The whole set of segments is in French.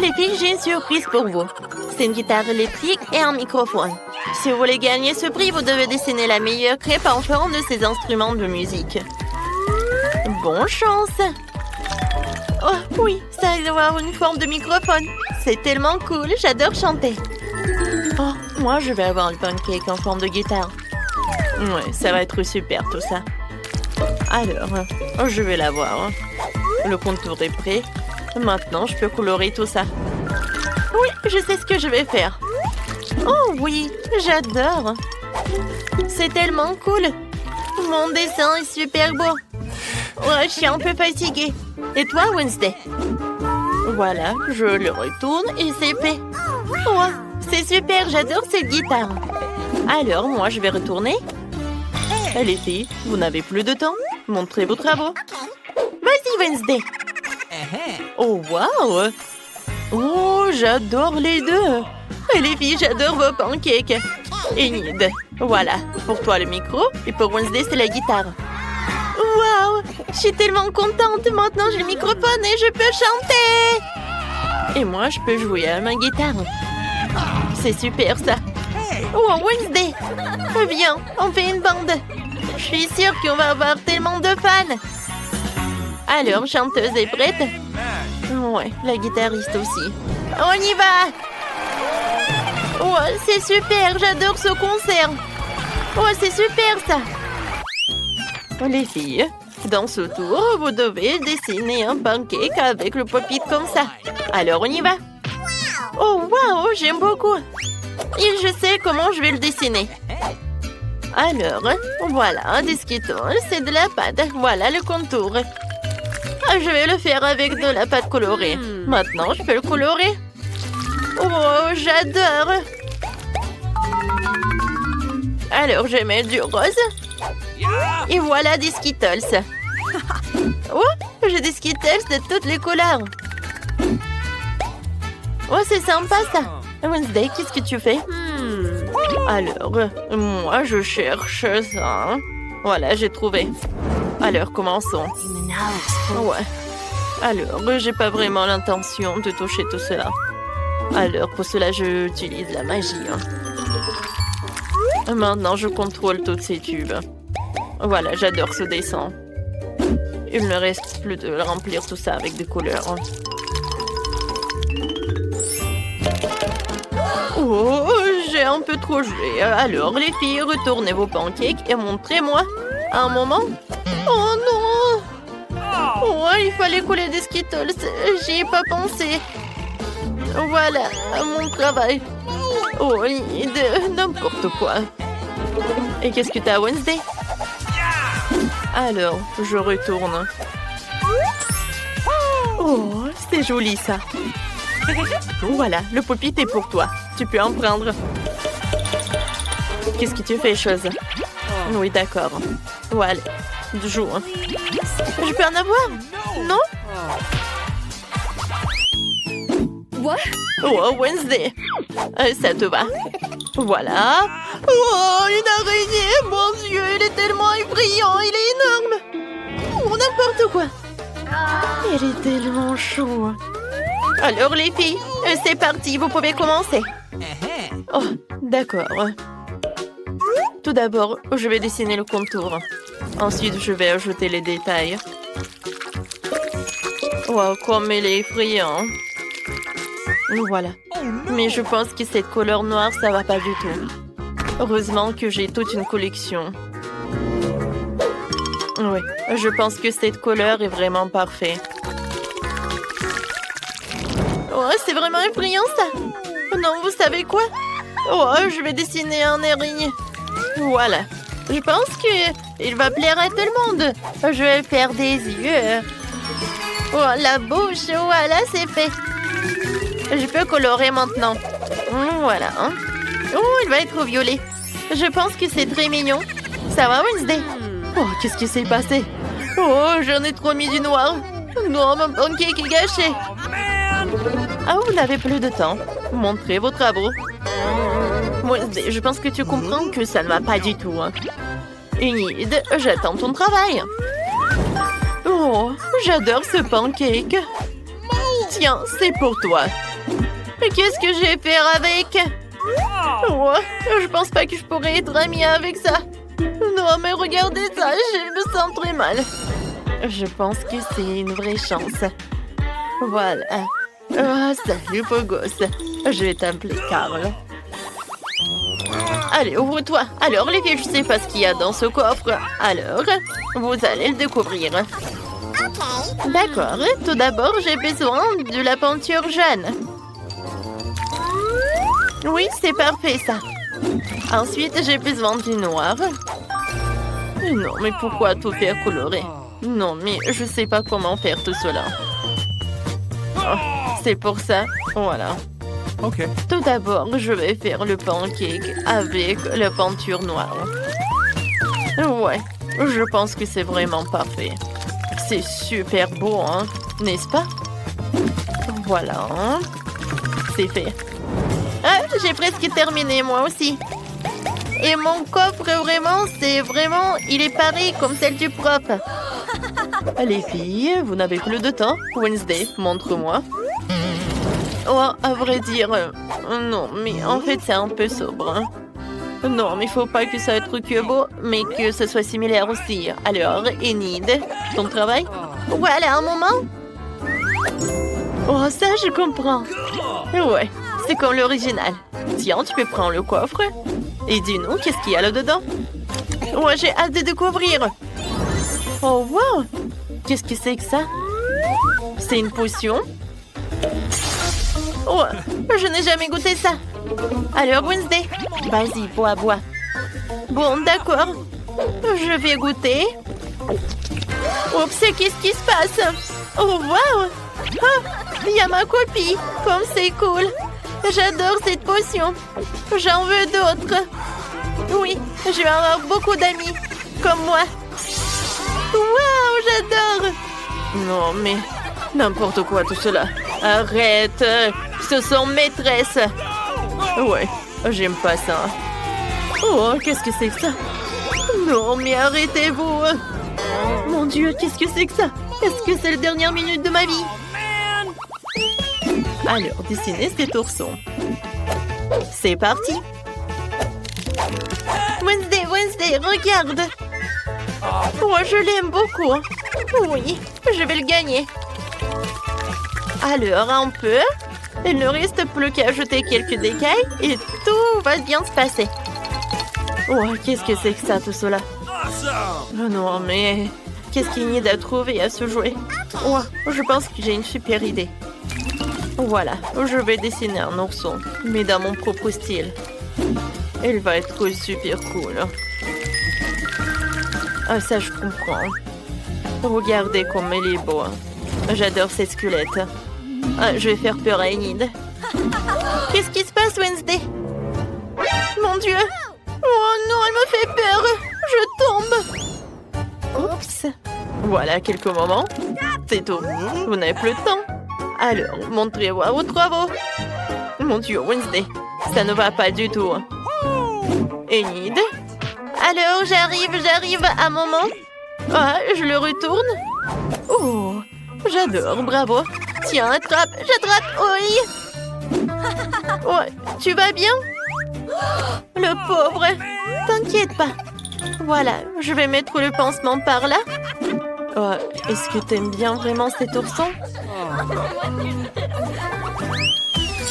Les filles, j'ai une surprise pour vous. C'est une guitare électrique et un microphone. Si vous voulez gagner ce prix, vous devez dessiner la meilleure crêpe en forme de ces instruments de musique. Bonne chance! Oh oui, ça va avoir une forme de microphone. C'est tellement cool, j'adore chanter. Oh, moi je vais avoir le pancake en forme de guitare. Ouais, ça va être super tout ça. Alors, je vais l'avoir. Le contour est prêt. Maintenant, je peux colorer tout ça. Oui, je sais ce que je vais faire. Oh oui, j'adore. C'est tellement cool. Mon dessin est super beau. Ouais, je suis un peu fatiguée. Et toi, Wednesday? Voilà, je le retourne et c'est fait. Ouais, c'est super, j'adore cette guitare. Alors, moi, je vais retourner. Les filles, vous n'avez plus de temps. Montrez vos travaux. Vas-y, Wednesday. Oh, waouh! Oh, j'adore les deux. Et les filles, j'adore vos pancakes. Enid, voilà, pour toi le micro et pour Wednesday, c'est la guitare. Waouh! Je suis tellement contente. Maintenant, j'ai le microphone et je peux chanter. Et moi, je peux jouer à ma guitare. C'est super, ça. Oh, Wednesday! Viens, on fait une bande. Je suis sûre qu'on va avoir tellement de fans. Alors, chanteuse est prête? Ouais, la guitariste aussi. On y va! Oh, c'est super, j'adore ce concert. Oh, c'est super, ça. Les filles, dans ce tour, vous devez dessiner un pancake avec le pop-it comme ça. Alors, on y va. Oh, waouh, j'aime beaucoup. Et je sais comment je vais le dessiner. Alors, voilà, des Skittles, c'est de la pâte. Voilà le contour. Je vais le faire avec de la pâte colorée. Maintenant, je peux le colorer. Oh, j'adore. Alors, je mets du rose. Et voilà des Skittles. Oh, j'ai des Skittles de toutes les couleurs. Oh, c'est sympa ça. Wednesday, qu'est-ce que tu fais? Alors, moi, je cherche ça. Voilà, j'ai trouvé. Alors, commençons. Ouais. Alors, j'ai pas vraiment l'intention de toucher tout cela. Alors, pour cela, j'utilise la magie. Maintenant, je contrôle tous ces tubes. Voilà, j'adore ce dessin. Il ne reste plus de remplir tout ça avec des couleurs. Oh, j'ai un peu trop joué. Alors, les filles, retournez vos pancakes et montrez-moi un moment. Oh non! Oh, il fallait coller des Skittles. J'y ai pas pensé. Voilà, mon travail. Oh, de n'importe quoi. Et qu'est-ce que t'as, Wednesday? Alors, je retourne. Oh, c'est joli, ça. Voilà, le pop-it est pour toi. Tu peux en prendre. Qu'est-ce que tu fais, chose? Oui, d'accord. Voilà, joue. Je peux en avoir? Non? What? Oh, Wednesday. Ça te va. Voilà. Oh, une araignée. Mon Dieu, il est tellement effrayant. Il est énorme. Oh, n'importe quoi. Il est tellement chaud. Alors, les filles, c'est parti. Vous pouvez commencer. Oh, d'accord. Tout d'abord, je vais dessiner le contour. Ensuite, je vais ajouter les détails. Wow, comme il est effrayant. Voilà. Mais je pense que cette couleur noire, ça va pas du tout. Heureusement que j'ai toute une collection. Oui, je pense que cette couleur est vraiment parfaite. Oh, c'est vraiment effrayant, ça. Non, vous savez quoi? Oh, je vais dessiner un érigné. Voilà. Je pense qu'il va plaire à tout le monde. Je vais faire des yeux. Oh, la bouche. Voilà, c'est fait. Je peux colorer maintenant. Voilà. Oh, il va être violet. Je pense que c'est très mignon. Ça va, Wednesday? Oh, qu'est-ce qui s'est passé? Oh, j'en ai trop mis du noir. Non, mon pancake est gâché. Ah, vous n'avez plus de temps. Montrez vos travaux. Wednesday, je pense que tu comprends que ça ne va pas du tout. Enid, j'attends ton travail. Oh, j'adore ce pancake. Tiens, c'est pour toi. Mais qu'est-ce que je vais faire avec? Oh, je pense pas que je pourrais être amie avec ça. Non, mais regardez ça, je me sens très mal. Je pense que c'est une vraie chance. Voilà. Oh, salut, beau gosse. Je vais t'appeler Carl. Allez, ouvre-toi. Alors, les filles, je sais pas ce qu'il y a dans ce coffre. Alors, vous allez le découvrir. D'accord. Tout d'abord, j'ai besoin de la peinture jaune. Oui, c'est parfait, ça. Ensuite, j'ai besoin du noir. Non, mais pourquoi tout faire colorer? Non, mais je sais pas comment faire tout cela. Oh, c'est pour ça. Voilà. Ok. Tout d'abord, je vais faire le pancake avec la peinture noire. Ouais, je pense que c'est vraiment parfait. C'est super beau, hein, n'est-ce pas? Voilà. C'est fait. Ah, j'ai presque terminé, moi aussi. Et mon coffre, il est pareil comme celle du prof. Les filles, vous n'avez plus de temps. Wednesday, montre-moi. Oh, à vrai dire, non, mais en fait, c'est un peu sobre. Hein. Non, mais il faut pas que ça soit beau, mais que ce soit similaire aussi. Alors, Enid, ton travail? Voilà, un moment. Oh, ça, je comprends. Ouais, c'est comme l'original. Tiens, tu peux prendre le coffre. Et dis-nous, qu'est-ce qu'il y a là-dedans? Oh, j'ai hâte de découvrir. Oh, wow! Qu'est-ce que c'est que ça? C'est une potion? Oh, je n'ai jamais goûté ça. Alors, Wednesday, vas-y, bois. Bon, d'accord. Je vais goûter. Oups, qu'est-ce qui se passe? Oh, wow! Oh, il y a ma copie. Comme c'est cool. J'adore cette potion. J'en veux d'autres. Oui, je vais avoir beaucoup d'amis. Comme moi. Waouh, j'adore. Non, mais n'importe quoi tout cela. Arrête. Ce sont maîtresses. Ouais, j'aime pas ça. Oh, qu'est-ce que c'est que ça? Non, mais arrêtez-vous. Mon Dieu, qu'est-ce que c'est que ça? Est-ce que c'est la dernière minute de ma vie? Alors, dessinez cet ourson. C'est parti. Wednesday, regarde. Oh, je l'aime beaucoup. Oui, je vais le gagner. Alors, un peu. Il ne reste plus qu'à ajouter quelques écailles et tout va bien se passer. Oh, qu'est-ce que c'est que ça, tout cela? Oh non, mais qu'est-ce qu'il y a à trouver à ce jouet? Oh, je pense que j'ai une super idée. Voilà, je vais dessiner un ourson, mais dans mon propre style. Il va être super cool. Ah, ça, je comprends. Regardez comme il est beau. J'adore cette squelette. Ah, je vais faire peur à Enid. Qu'est-ce qui se passe, Wednesday? Mon Dieu! Oh non, elle me fait peur! Je tombe! Oups! Voilà, quelques moments. C'est tout. Vous n'avez plus de temps. Alors, montrez-moi vos travaux. Mon Dieu, Wednesday, ça ne va pas du tout. Enid? Alors, j'arrive à un moment. Ah, je le retourne. Oh, j'adore, bravo. Tiens, j'attrape, oui. Oh, tu vas bien? Le pauvre. T'inquiète pas. Voilà, je vais mettre le pansement par là. Oh, est-ce que t'aimes bien vraiment cet ourson?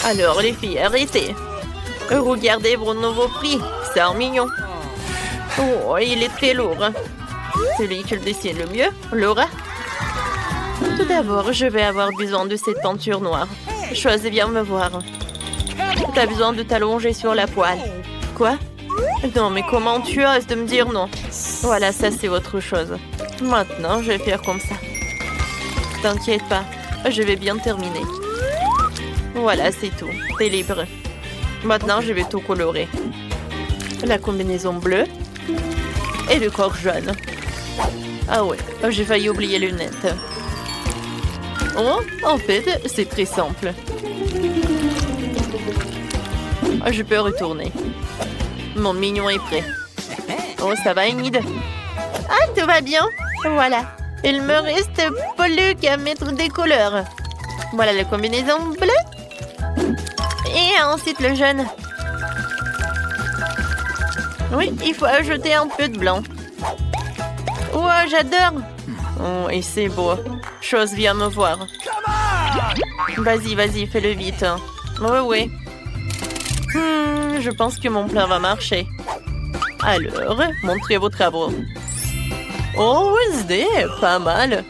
Alors, les filles, arrêtez. Regardez vos nouveaux prix. C'est un mignon. Oh, il est très lourd. Celui qui le dessine le mieux, Laura. Tout d'abord, je vais avoir besoin de cette peinture noire. Choisis bien me voir. T'as besoin de t'allonger sur la poêle. Quoi? Non, mais comment tu oses de me dire non? Voilà, ça c'est autre chose. Maintenant, je vais faire comme ça. T'inquiète pas, je vais bien terminer. Voilà, c'est tout. T'es libre. Maintenant, je vais tout colorer. La combinaison bleue et le corps jaune. Ah ouais, j'ai failli oublier les lunettes. Oh, en fait, c'est très simple. Je peux retourner. Mon mignon est prêt. Oh, ça va, Enid? Ah, tout va bien. Voilà. Il me reste plus qu'à mettre des couleurs. Voilà la combinaison bleue. Et ensuite le jaune. Oui, il faut ajouter un peu de blanc. Oh, j'adore. Oh, et c'est beau. Chose, viens me voir. Vas-y, fais-le vite. Oui. Je pense que mon plan va marcher. Alors, montrez vos travaux. Oh, Wednesday, pas mal.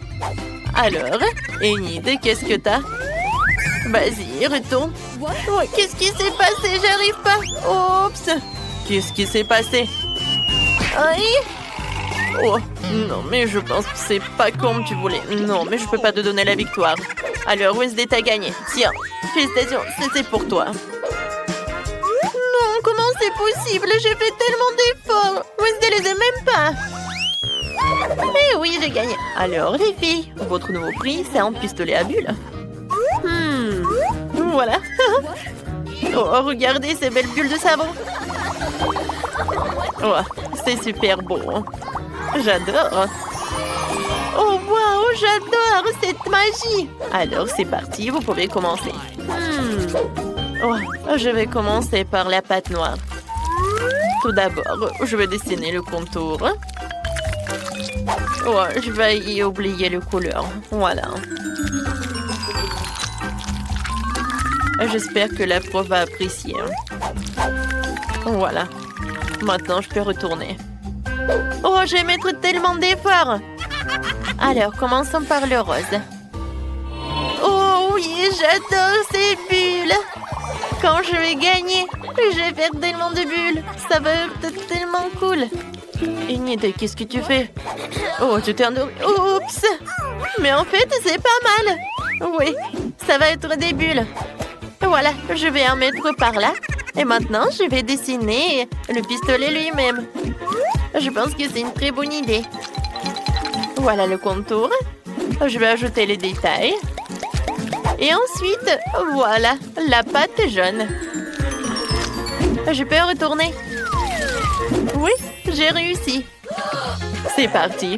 Alors, Enid, qu'est-ce que t'as? Vas-y, retourne. Oh, qu'est-ce qui s'est passé? J'arrive pas. Oups. Qu'est-ce qui s'est passé? Aïe. Oh, non, mais je pense que c'est pas comme tu voulais. Non, mais je peux pas te donner la victoire. Alors, Wednesday, t'as gagné. Tiens, félicitations, c'est pour toi. Non, comment c'est possible? J'ai fait tellement d'efforts. Wednesday les aime même pas. Eh oui, j'ai gagné. Alors, les filles, votre nouveau prix, c'est un pistolet à bulles. Voilà. Oh, regardez ces belles bulles de savon. Oh, c'est super beau. J'adore. Oh, waouh, j'adore cette magie. Alors, c'est parti, vous pouvez commencer. Oh, je vais commencer par la pâte noire. Tout d'abord, je vais dessiner le contour. Oh, je vais y oublier le couleur. Voilà. J'espère que la prof va apprécier. Voilà. Maintenant, je peux retourner. Oh, je vais mettre tellement d'efforts. Alors, commençons par le rose. Oh oui, j'adore ces bulles. Quand je vais gagner, je vais faire tellement de bulles. Ça va être tellement cool. Enid, qu'est-ce que tu fais? Oh, tu t'es endormi. Oups. Mais en fait, c'est pas mal. Oui, ça va être des bulles. Voilà, je vais en mettre par là. Et maintenant, je vais dessiner le pistolet lui-même. Je pense que c'est une très bonne idée. Voilà le contour. Je vais ajouter les détails. Et ensuite, voilà, la pâte jaune. Je peux retourner? Oui, j'ai réussi. C'est parti.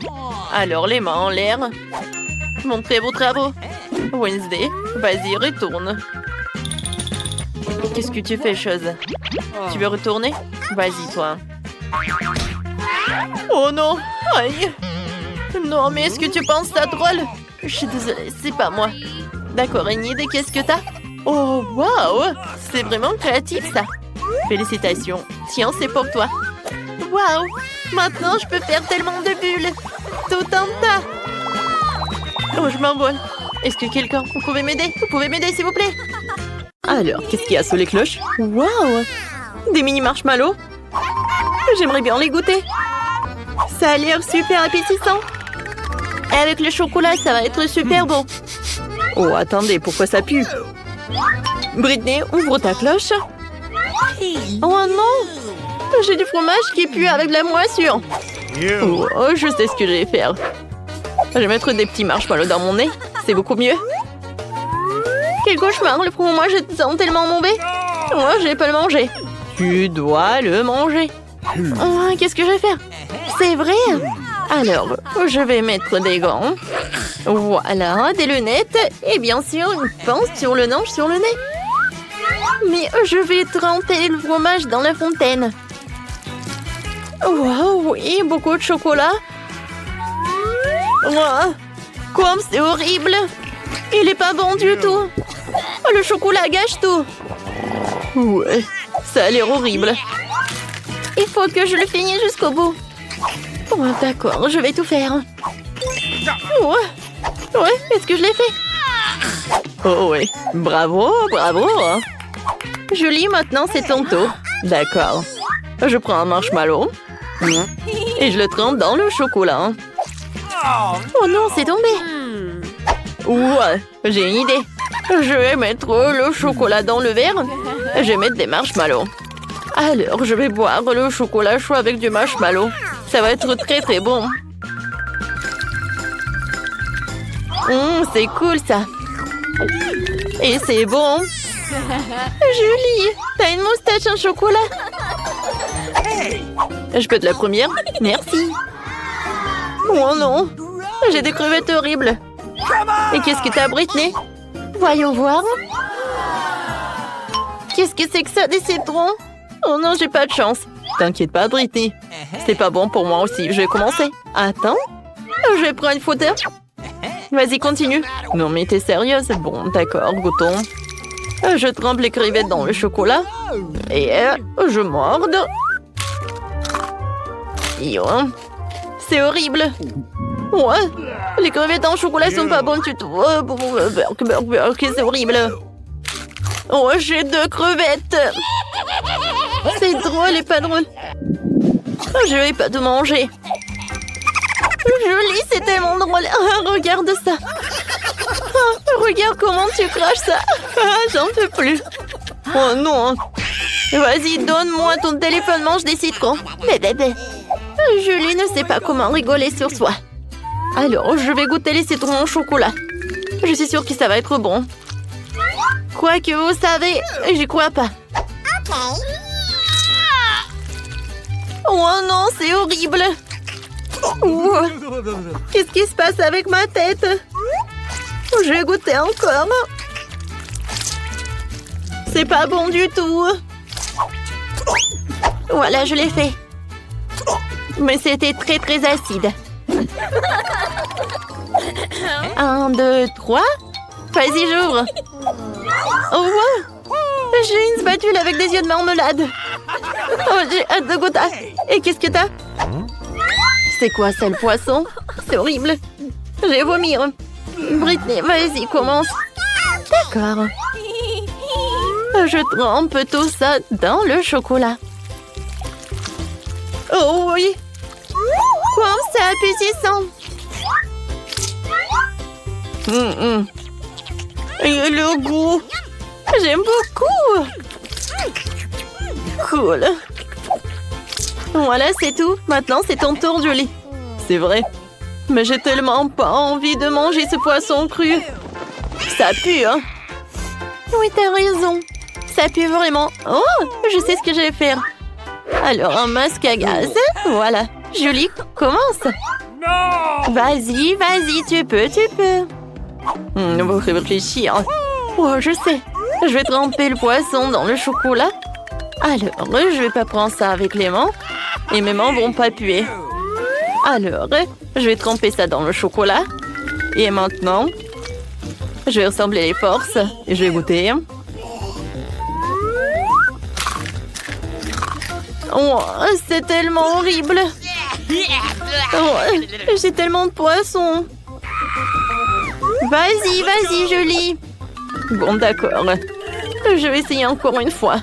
Alors, les mains en l'air. Montrez vos travaux. Wednesday, vas-y, retourne. Qu'est-ce que tu fais, chose? Tu veux retourner? Vas-y, toi. Oh non! Aïe! Non, mais est-ce que tu penses ça drôle? Je suis désolée, c'est pas moi. D'accord, Enid, qu'est-ce que t'as? Oh, waouh! C'est vraiment créatif, ça. Félicitations. Tiens, c'est pour toi. Waouh! Maintenant, je peux faire tellement de bulles. Tout un tas. Oh, je m'envole. Est-ce que quelqu'un, vous pouvez m'aider? Vous pouvez m'aider, s'il vous plaît? Alors, qu'est-ce qu'il y a sous les cloches? Waouh! Des mini marshmallows? J'aimerais bien les goûter. Ça a l'air super appétissant. Et avec le chocolat, ça va être super bon. Oh, attendez, pourquoi ça pue? Britney, ouvre ta cloche. Oh non! J'ai du fromage qui pue avec de la moisson. Oh, je sais ce que je vais faire. Je vais mettre des petits marshmallows dans mon nez. C'est beaucoup mieux. Quel cauchemar, le fromage est tellement mauvais. Moi, je vais pas le manger. Tu dois le manger. Oh, qu'est-ce que je vais faire? C'est vrai? Alors, je vais mettre des gants. Voilà, des lunettes. Et bien sûr, une pince sur le nez, sur le nez. Mais je vais tremper le fromage dans la fontaine. Waouh, oui, beaucoup de chocolat. Wow, comme c'est horrible. Il est pas bon du tout. Le chocolat gâche tout. Ouais, ça a l'air horrible. Il faut que je le finisse jusqu'au bout. Oh, d'accord, je vais tout faire. Ouais, est-ce que je l'ai fait? Oh oui, bravo, bravo. Julie, maintenant c'est ton tour. D'accord. Je prends un marshmallow et je le trempe dans le chocolat. Oh non, c'est tombé. Ouais, j'ai une idée. Je vais mettre le chocolat dans le verre. Je vais mettre des marshmallows. Alors, je vais boire le chocolat chaud avec du marshmallow. Ça va être très très bon. C'est cool ça. Et c'est bon. Julie, t'as une moustache en chocolat. Je peux être la première? Merci. Oh non, j'ai des crevettes horribles. Et qu'est-ce que t'as, Britney? Voyons voir. Qu'est-ce que c'est que ça, des citrons? Oh non, j'ai pas de chance. T'inquiète pas, Britney. C'est pas bon pour moi aussi. Je vais commencer. Attends. Je vais prendre une photo. Vas-y, continue. Non, mais t'es sérieuse? Bon, d'accord, goûtons. Je trempe les crevettes dans le chocolat. Et je morde. Yo. C'est horrible. Ouais. Les crevettes en chocolat sont pas bonnes du tout. C'est horrible. Oh, j'ai 2 crevettes. C'est drôle et pas drôle. Je vais pas tout manger. Joli, c'est tellement drôle. Regarde ça. Regarde comment tu craches ça. J'en peux plus. Oh non. Vas-y, donne-moi ton téléphone, mange des citrons. Bébé. Julie ne sait pas comment rigoler sur soi. Alors, je vais goûter les citrons au chocolat. Je suis sûre que ça va être bon. Quoi que vous savez, j'y crois pas. Oh non, c'est horrible. Qu'est-ce qui se passe avec ma tête? Je vais goûter encore. C'est pas bon du tout. Voilà, je l'ai fait. Mais c'était très très acide. 1, 2, 3. Vas-y, j'ouvre. Oh, wow. J'ai une spatule avec des yeux de marmelade. Oh, j'ai hâte de goûter. Et qu'est-ce que t'as? C'est quoi ça, le poisson? C'est horrible. Je vais vomir. Britney, vas-y, commence. D'accord. Je trempe tout ça dans le chocolat. Oh oui. Quoi, c'est appétissant. Et le goût. J'aime beaucoup. Cool. Voilà, c'est tout. Maintenant, c'est ton tour, Julie. C'est vrai. Mais j'ai tellement pas envie de manger ce poisson cru. Ça pue, hein? Oui, t'as raison. Ça pue vraiment. Oh, je sais ce que je vais faire. Alors, un masque à gaz. Voilà. Julie, commence. Vas-y, vas-y, tu peux. On va réfléchir. Oh, je sais. Je vais tremper le poisson dans le chocolat. Alors, je vais pas prendre ça avec les mains. Et mes mains vont pas puer. Alors, je vais tremper ça dans le chocolat. Et maintenant, je vais rassembler les forces. Et je vais goûter. Oh, c'est tellement horrible. Oh, j'ai tellement de poissons. Vas-y, vas-y, Julie. Bon, d'accord. Je vais essayer encore une fois.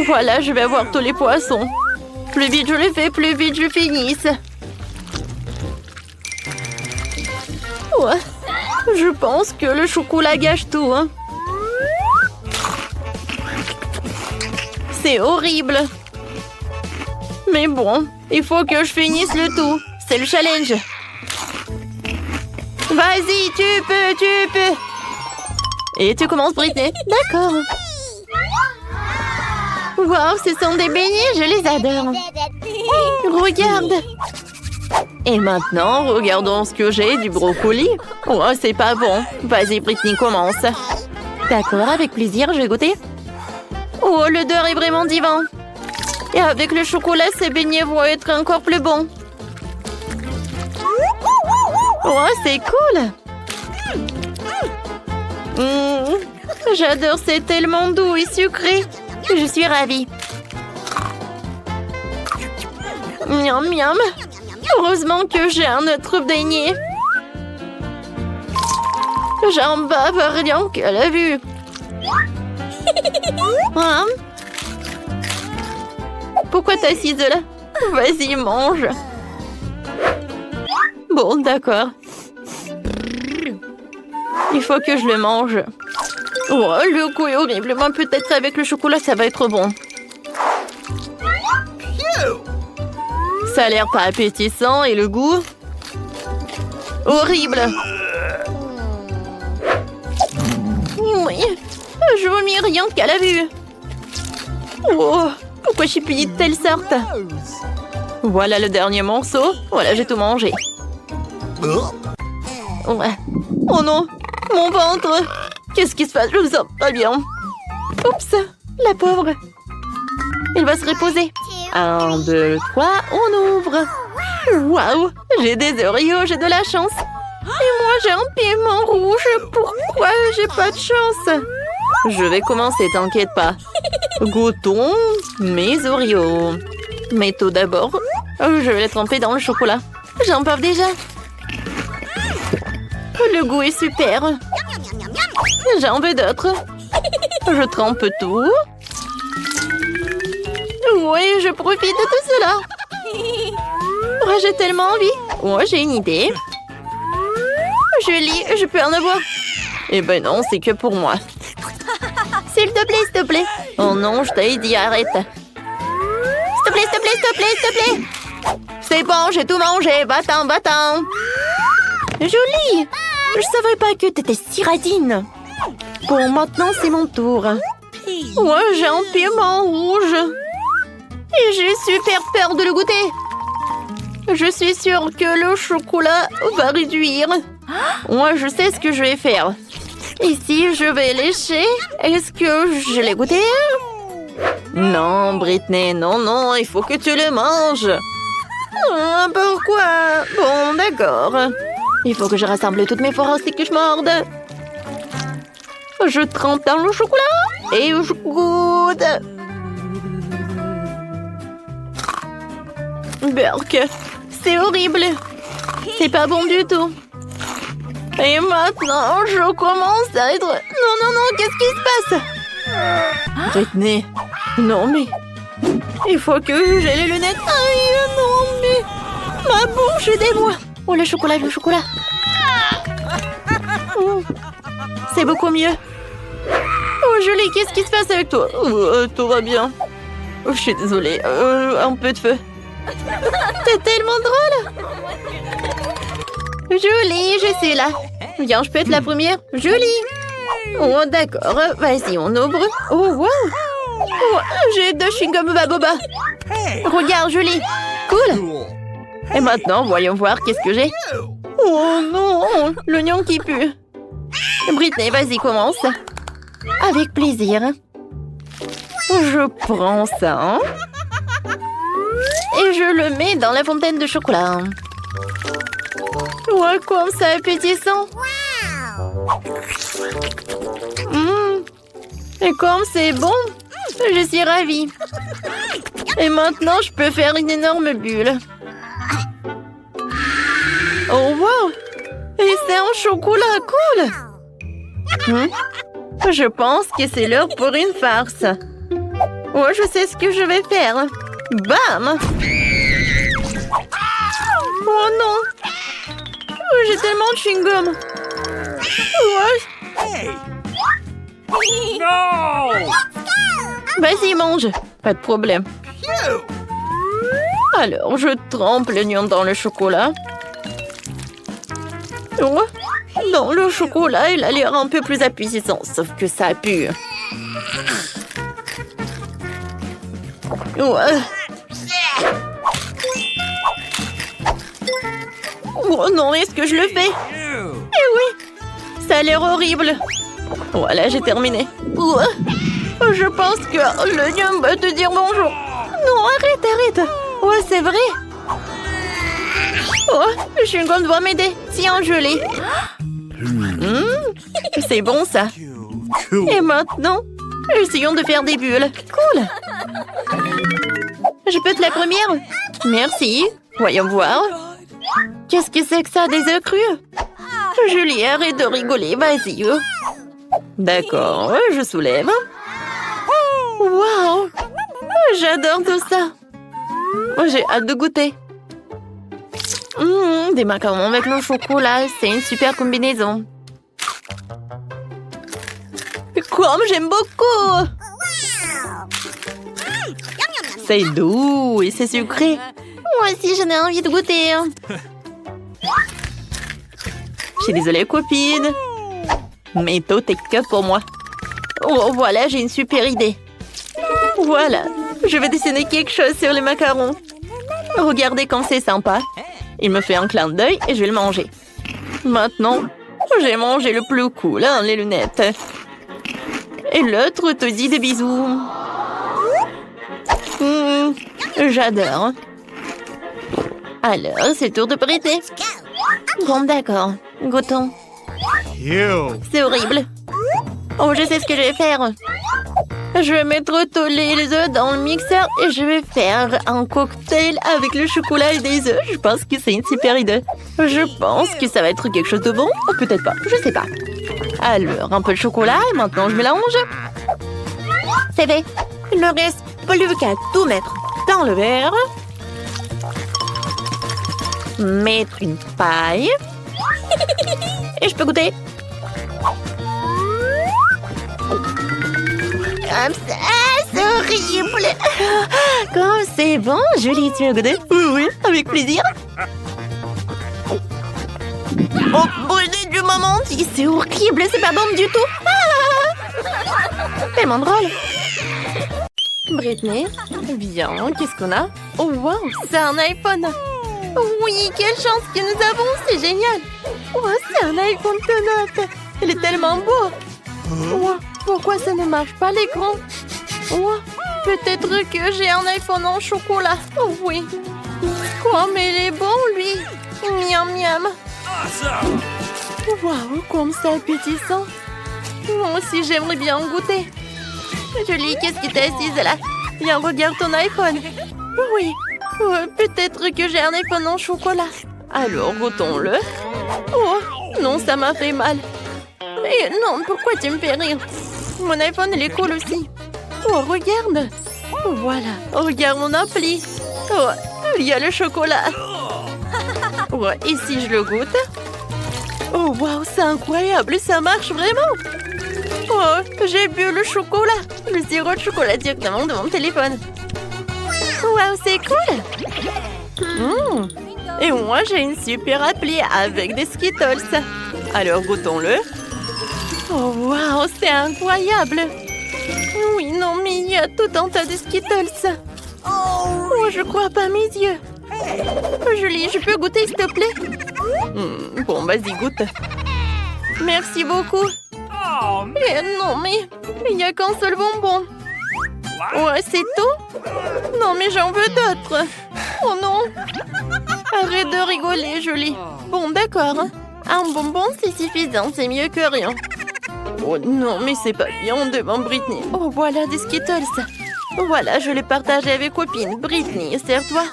Voilà, je vais avoir tous les poissons. Plus vite je les fais, plus vite je finisse. Ouais, je pense que le chocolat gâche tout. Hein. C'est horrible. Mais bon, il faut que je finisse le tout. C'est le challenge. Vas-y, tu peux. Et tu commences, Britney. D'accord. Wow, ce sont des beignets, je les adore. Regarde. Et maintenant, regardons ce que j'ai, du brocoli. Oh, c'est pas bon. Vas-y, Britney, commence. D'accord, avec plaisir, je vais goûter. Oh, l'odeur est vraiment divin. Et avec le chocolat, ces beignets vont être encore plus bons. Oh, c'est cool. J'adore, c'est tellement doux et sucré. Je suis ravie. Miam, miam. Heureusement que j'ai un autre beignet. J'en bave rien qu'à la vue. Hein? Pourquoi t'es assise là? Vas-y, mange. Bon, d'accord. Il faut que je le mange. Oh, le goût est horrible. Moi, peut-être avec le chocolat, ça va être bon. Ça a l'air pas appétissant et le goût... horrible. Oui, je vomis rien qu'à la vue. Oh, pourquoi j'ai puni de telle sorte? Voilà le dernier morceau. Voilà, j'ai tout mangé. Ouais. Oh non, mon ventre. Qu'est-ce qui se passe? Je me sens pas bien. Oups, la pauvre. Elle va se reposer. 1, 2, 3, on ouvre. Waouh, j'ai des Oreos, j'ai de la chance. Et moi, j'ai un piment rouge. Pourquoi j'ai pas de chance? Je vais commencer, t'inquiète pas. Goûtons mes Oreos. Mais tout d'abord, je vais les tremper dans le chocolat. J'en parle déjà. Le goût est super. J'en veux d'autres. Je trempe tout. Oui, je profite de tout cela. Oh, j'ai tellement envie. Oh, j'ai une idée. Julie, je peux en avoir? Eh ben non, c'est que pour moi. S'il te plaît, s'il te plaît. Oh non, je t'ai dit arrête. S'il te plaît, s'il te plaît, s'il te plaît, s'il te plaît. C'est bon, j'ai tout mangé. Va-t'en, va-t'en. Julie, je savais pas que t'étais si radine. Bon, maintenant, c'est mon tour. Ouais, j'ai un piment rouge. Et j'ai super peur de le goûter. Je suis sûre que le chocolat va réduire. Moi, je sais ce que je vais faire. Ici, je vais lécher. Est-ce que je l'ai goûté? Non, Britney, non, non, il faut que tu le manges. Pourquoi? Bon, d'accord. Il faut que je rassemble toutes mes forces et que je morde. Je trempe dans le chocolat et je goûte. Burk, c'est horrible. C'est pas bon du tout. Et maintenant, je commence à être... Non, non, non, qu'est-ce qui se passe? Britney, non mais... Il faut que j'ai les lunettes. Aïe, non mais... Ma bouche est des bois. Oh, le chocolat, le chocolat. C'est beaucoup mieux. Oh, Julie, qu'est-ce qui se passe avec toi? Tout va bien. Je suis désolée. Un peu de feu. C'est tellement drôle. Julie, je suis là. Viens, je peux être la première. Julie. Oh, d'accord. Vas-y, on ouvre. Oh, wow. Oh, j'ai 2 chewing-gums Baboba. Regarde, Julie. Cool. Et maintenant, voyons voir qu'est-ce que j'ai. Oh non, l'oignon qui pue. Britney, vas-y, commence. Avec plaisir. Je prends ça. Et je le mets dans la fontaine de chocolat. Ouais, comme ça, appétissant. Et comme c'est bon, je suis ravie. Et maintenant, je peux faire une énorme bulle. Oh, wow! Et c'est un chocolat cool! Je pense que c'est l'heure pour une farce. Oh, je sais ce que je vais faire. Bam! Oh non! Oh, j'ai tellement de chewing-gum. Ouais. No! Vas-y, mange. Pas de problème. Alors, je trempe l'oignon dans le chocolat. Oh, dans le chocolat, il a l'air un peu plus appétissant, sauf que ça pue. Ouais. Oh non, est-ce que je le fais? Eh oui, ça a l'air horrible. Voilà, j'ai terminé. Ouais. Je pense que l'oignon va te dire bonjour. Non, arrête, arrête. Ouais, c'est vrai. Oh, le chewing-gum doit m'aider. Tiens, je l'ai. C'est bon, ça. Et maintenant, essayons de faire des bulles. Cool. Je peux être la première? Merci. Voyons voir. Qu'est-ce que c'est que ça, des œufs crus? Julie, arrête de rigoler, vas-y. D'accord, je soulève. Waouh! J'adore tout ça. J'ai hâte de goûter. Des macarons avec le chocolat, c'est une super combinaison. Comme j'aime beaucoup! C'est doux et c'est sucré. Moi aussi, j'en ai envie de goûter. Je suis désolée, copine. Mais tout est que pour moi. Oh, voilà, j'ai une super idée. Voilà, je vais dessiner quelque chose sur les macarons. Regardez comme c'est sympa. Il me fait un clin d'œil et je vais le manger. Maintenant, J'ai mangé le plus cool, hein, les lunettes. Et l'autre te dit des bisous. J'adore. Alors, c'est le tour de Britney. Bon, d'accord. Goûtons. C'est horrible. Oh, je sais ce que je vais faire. Je vais mettre tous les œufs dans le mixeur et je vais faire un cocktail avec le chocolat et des œufs. Je pense que c'est une super idée. Je pense que ça va être quelque chose de bon. Ou peut-être pas, je sais pas. Alors, un peu de chocolat et maintenant je mélange. C'est fait. Il ne reste plus qu'à tout mettre dans le verre. Mettre une paille. Et je peux goûter. C'est horrible. Comme c'est bon, Julie, tu veux goûter? Oui, avec plaisir. Oh, brûlé du moment, c'est horrible, c'est pas bon du tout. Tellement drôle. Britney, bien, qu'est-ce qu'on a? Oh, wow, c'est un iPhone. Oui, quelle chance que nous avons, c'est génial. Oh, c'est un iPhone tout neuf. Il est tellement beau. Oh, pourquoi ça ne marche pas l'écran? Oh, peut-être que j'ai un iPhone en chocolat. Oh oui. Quoi, mais il est bon, lui. Miam, miam. Waouh, comme c'est appétissant. Moi aussi, j'aimerais bien en goûter. Julie, qu'est-ce que t'es assise là? Viens, regarde ton iPhone. Oui, peut-être que j'ai un iPhone en chocolat. Alors, goûtons-le. Oh, non, ça m'a fait mal. Et non, pourquoi tu me fais rire? Mon iPhone, il est cool aussi. Oh, regarde. Voilà, regarde mon appli. Oh, il y a le chocolat. Oh, et si je le goûte? Oh, waouh, c'est incroyable, ça marche vraiment. Oh, j'ai bu le chocolat. Le sirop de chocolat directement de mon téléphone. Waouh, c'est cool. Et moi, j'ai une super appli avec des Skittles. Alors, goûtons-le. Oh, waouh, c'est incroyable. Oui, non, mais il y a tout un tas de Skittles. Oh, je crois pas mes yeux. Julie, je peux goûter, s'il te plaît? Bon, vas-y, goûte. Merci beaucoup. Non, mais il n'y a qu'un seul bonbon. Ouais, c'est tout? Non, mais j'en veux d'autres. Oh non. Arrête de rigoler, Julie. Bon, d'accord. Un bonbon, c'est suffisant. C'est mieux que rien. Oh non, mais c'est pas bien devant Britney. Oh, voilà des Skittles. Voilà, je les partage avec copine. Britney, sers-toi.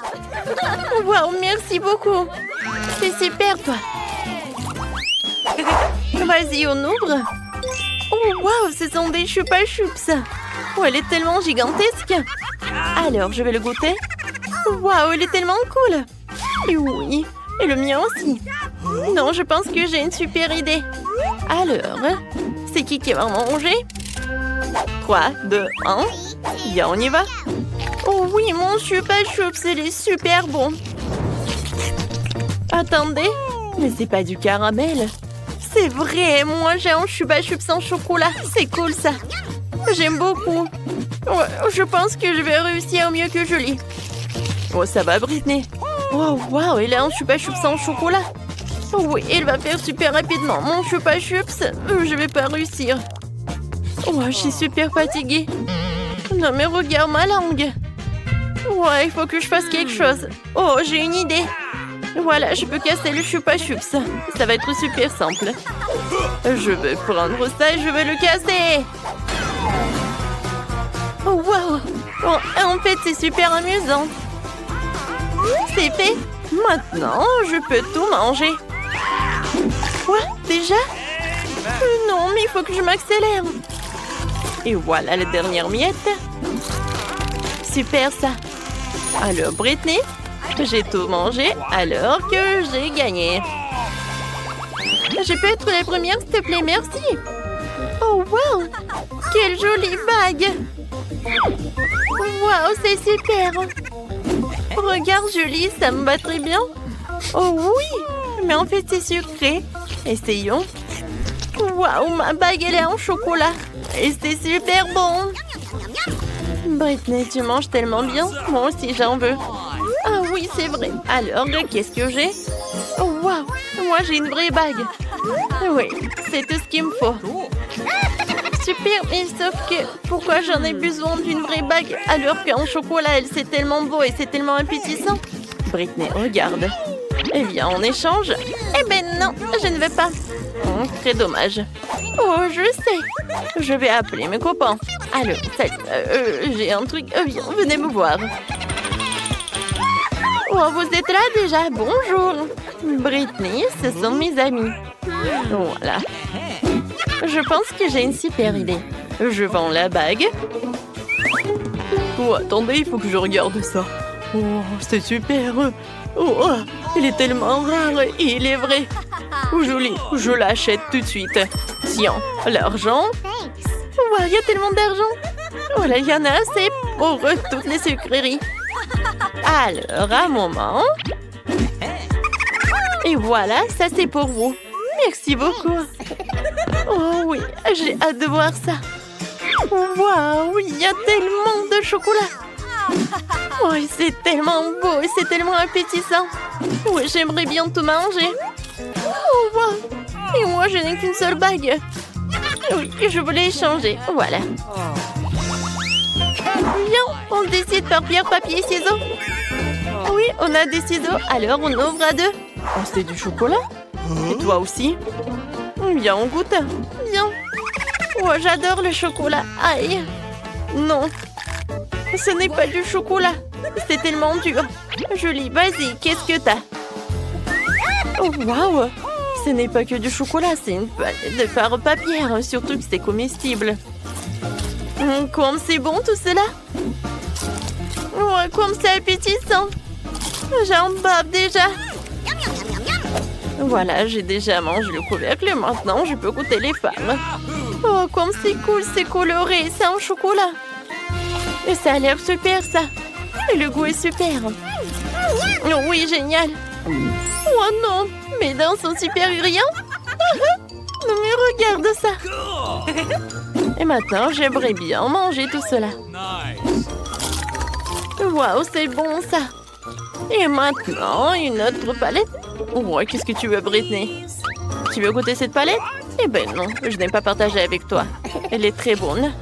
Waouh, merci beaucoup. C'est super, toi. Vas-y, on ouvre. Oh, waouh, ce sont des Chupa Chups. Oh, elle est tellement gigantesque. Alors, je vais le goûter. Waouh, il est tellement cool. Et oui, et le mien aussi. Non, je pense que j'ai une super idée. Alors, c'est qui va manger? 3, 2, 1. Bien, on y va. Oh oui, mon Chupa Chups, il est super bon. Attendez, mais c'est pas du caramel. C'est vrai, moi j'ai un Chupa Chups en chocolat. C'est cool ça. J'aime beaucoup. Ouais, je pense que je vais réussir mieux que Julie. Oh, ça va, Britney? Oh, waouh, il a un Chupa Chups en chocolat. Oh, oui, il va faire super rapidement. Mon Chupa Chups, je vais pas réussir. Oh, je suis super fatiguée. Non, mais regarde ma langue. Ouais, il faut que je fasse quelque chose. Oh, j'ai une idée. Voilà, je peux casser le Chupa Chups. Ça va être super simple. Je vais prendre ça et je vais le casser. Oh, waouh. Oh, en fait, c'est super amusant. C'est fait. Maintenant, je peux tout manger. Quoi? Déjà? Non, mais il faut que je m'accélère. Et voilà la dernière miette. Super ça. Alors, Britney, j'ai tout mangé alors que j'ai gagné. Je peux être la première, s'il te plaît, merci. Oh, wow! Quelle jolie bague! Wow, c'est super! Regarde, Julie, ça me va très bien. Oh oui! Mais en fait, c'est sucré. Essayons. Wow, ma bague, elle est en chocolat. Et c'est super bon! Britney, tu manges tellement bien. Moi aussi, j'en veux. Ah oui, c'est vrai. Alors, qu'est-ce que j'ai? Oh, wow! Moi, j'ai une vraie bague. Oui, c'est tout ce qu'il me faut. Super, mais sauf que pourquoi j'en ai besoin d'une vraie bague alors qu'en chocolat, elle c'est tellement beau et c'est tellement appétissant. Britney, regarde. Eh bien, en échange... Eh ben non, je ne veux pas. Très dommage. Oh, je sais. Je vais appeler mes copains. Allô, salut. J'ai un truc. Viens, venez me voir. Oh, vous êtes là déjà. Bonjour. Britney, ce sont mes amis. Voilà. Je pense que j'ai une super idée. Je vends la bague. Oh, attendez, il faut que je regarde ça. Oh, c'est super. Oh, il est tellement rare et il est vrai. Joli, je l'achète tout de suite. Tiens, l'argent. Wow, il y a tellement d'argent. Voilà, il y en a assez pour toutes les sucreries. Alors, un moment. Et voilà, ça c'est pour vous. Merci beaucoup. Oh oui, j'ai hâte de voir ça. Waouh, il y a tellement de chocolat. Oh, c'est tellement beau et c'est tellement appétissant. Oui, j'aimerais bien tout manger. Oh, wow. Et moi, je n'ai qu'une seule bague. Oui, je voulais échanger. Voilà. Viens, on décide par pierre, papier, ciseaux. Oui, on a des ciseaux, alors on ouvre à deux. Oh, c'est du chocolat. Et toi aussi? Viens, on goûte. Viens. Oh, j'adore le chocolat. Aïe. Non. Ce n'est pas du chocolat. C'est tellement dur. Julie, vas-y, qu'est-ce que t'as? Oh, waouh. Ce n'est pas que du chocolat, c'est une palette de fard papier. Surtout que c'est comestible. Comme c'est bon tout cela. Oh, comme c'est appétissant. J'en bave déjà. Voilà, j'ai déjà mangé le couvercle. Maintenant, je peux goûter les fards. Oh, comme c'est cool, c'est coloré. C'est en chocolat. Et ça a l'air super, ça. Et le goût est super. Oh, oui, génial. Oh non, mes dents sont super brillantes. Non, mais regarde ça. Et maintenant, j'aimerais bien manger tout cela. Waouh, c'est bon, ça. Et maintenant, une autre palette. Oh, qu'est-ce que tu veux, Britney? Tu veux goûter cette palette? Eh ben non, je n'ai pas partagé avec toi. Elle est très bonne.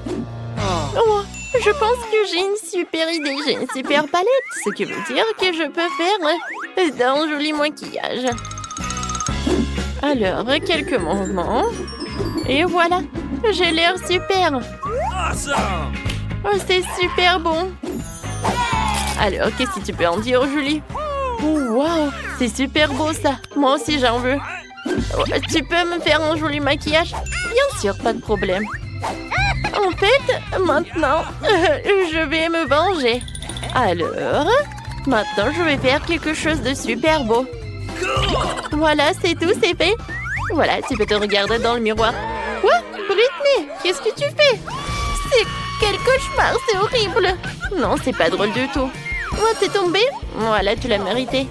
Oh, je pense que j'ai une super idée. J'ai une super palette. Ce qui veut dire que je peux faire d'un joli maquillage. Alors, quelques mouvements. Et voilà. J'ai l'air super. Oh, c'est super bon. Alors, qu'est-ce que tu peux en dire, Julie? Oh, wow, c'est super beau ça. Moi aussi, j'en veux. Oh, tu peux me faire un joli maquillage? Bien sûr, pas de problème. En fait, maintenant, je vais me venger. Alors, maintenant, je vais faire quelque chose de super beau. Voilà, c'est tout, c'est fait. Voilà, tu peux te regarder dans le miroir. Quoi? Britney, qu'est-ce que tu fais? C'est quel cauchemar, c'est horrible. Non, c'est pas drôle du tout. Oh, t'es tombée? Voilà, tu l'as mérité.